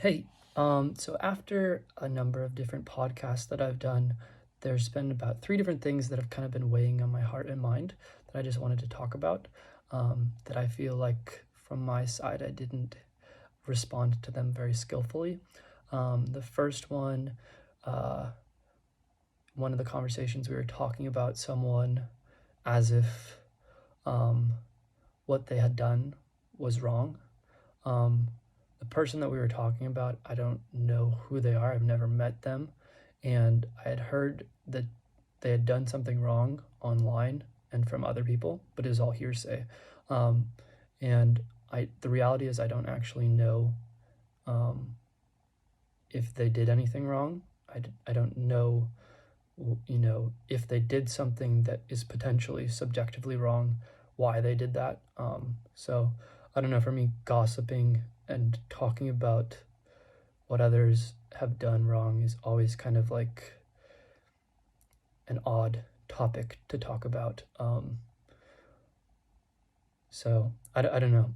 Hey, so after a number of different podcasts that I've done, there's been about three different things that have kind of been weighing on my heart and mind that I just wanted to talk about. That I feel like from my side, I didn't respond to them very skillfully. The first uh, one of the conversations we were talking about someone as if um, what they had done was wrong. Um, the person that we were talking about, I don't know who they are. I've never met them. And I had heard that they had done something wrong online and from other people, but it was all hearsay. Um, and the reality is, I don't actually know um, if they did anything wrong. I don't know, if they did something that is potentially subjectively wrong, why they did that. So I don't know, for me, gossiping and talking about what others have done wrong is always kind of like an odd topic to talk about. So I don't know.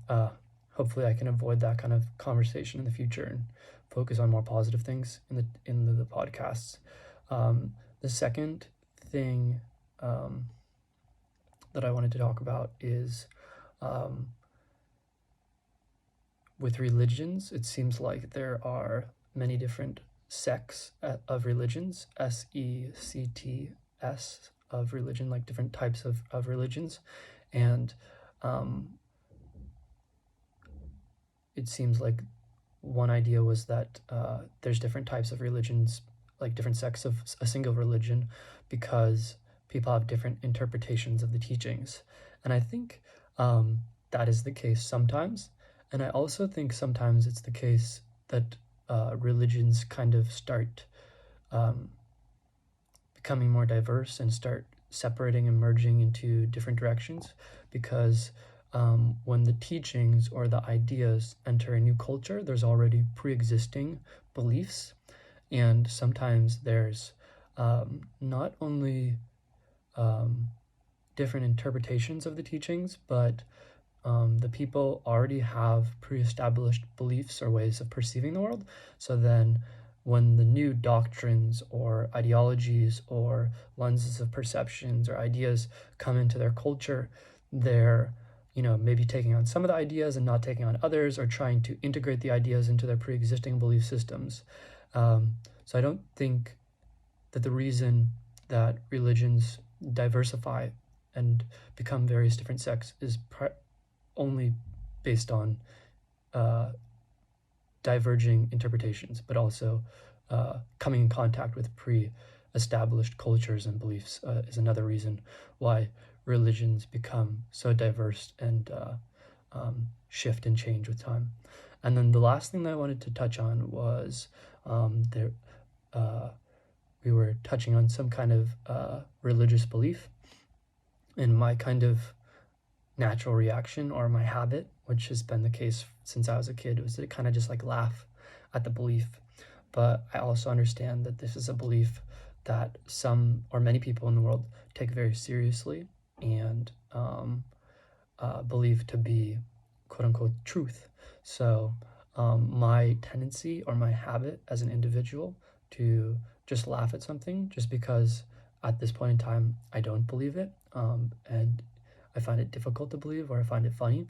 Hopefully I can avoid that kind of conversation in the future and focus on more positive things in the podcasts. The second thing that I wanted to talk about is um, with religions. It seems like there are many different sects of religions, SECTS of religion, like different types of religions. And it seems like one idea was that there's different types of religions, like different sects of a single religion, because people have different interpretations of the teachings. And I think that is the case sometimes. And I also think sometimes it's the case that religions kind of start um, becoming more diverse and start separating and merging into different directions, because when the teachings or the ideas enter a new culture, there's already pre-existing beliefs, and sometimes there's not only different interpretations of the teachings, but the people already have pre-established beliefs or ways of perceiving the world. So then when the new doctrines or ideologies or lenses of perceptions or ideas come into their culture, they're maybe taking on some of the ideas and not taking on others, or trying to integrate the ideas into their pre-existing belief systems. So I don't think that the reason that religions diversify and become various different sects is only based on uh, diverging interpretations, but also coming in contact with pre-established cultures and beliefs is another reason why religions become so diverse and shift and change with time. And then the last thing that I wanted to touch on was there. We were touching on some kind of religious belief, and my kind of natural reaction, or my habit, which has been the case since I was a kid, was to kind of just like laugh at the belief. But I also understand that this is a belief that some or many people in the world take very seriously and believe to be quote unquote truth. So my tendency or my habit as an individual to just laugh at something just because at this point in time I don't believe it, and I find it difficult to believe, or I find it funny,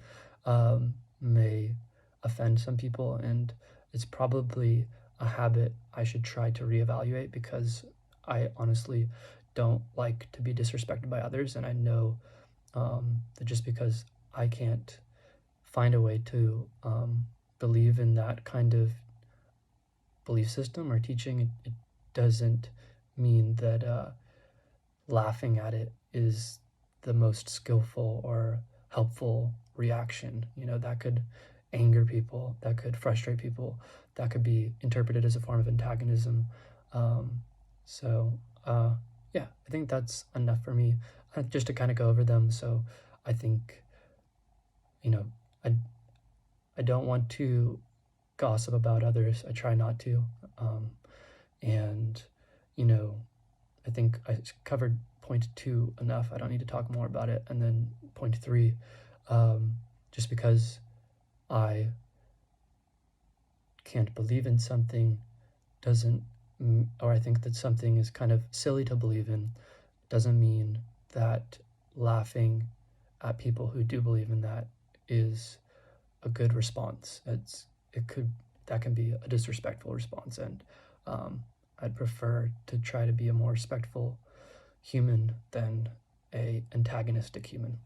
may offend some people, and it's probably a habit I should try to reevaluate, because I honestly don't like to be disrespected by others, and I know that just because I can't find a way to believe in that kind of belief system or teaching, it doesn't mean that laughing at it is the most skillful or helpful reaction. That could anger people, that could frustrate people, that could be interpreted as a form of antagonism. So yeah, I think that's enough for me, just to kind of go over them. So I think, I, I don't want to gossip about others. I try not to. And, I think I covered point 2 enough. I don't need to talk more about it. And then point 3, just because I can't believe in something doesn't, or I think that something is kind of silly to believe in, doesn't mean that laughing at people who do believe in that is a good response. That can be a disrespectful response, and I'd prefer to try to be a more respectful human than a antagonistic human.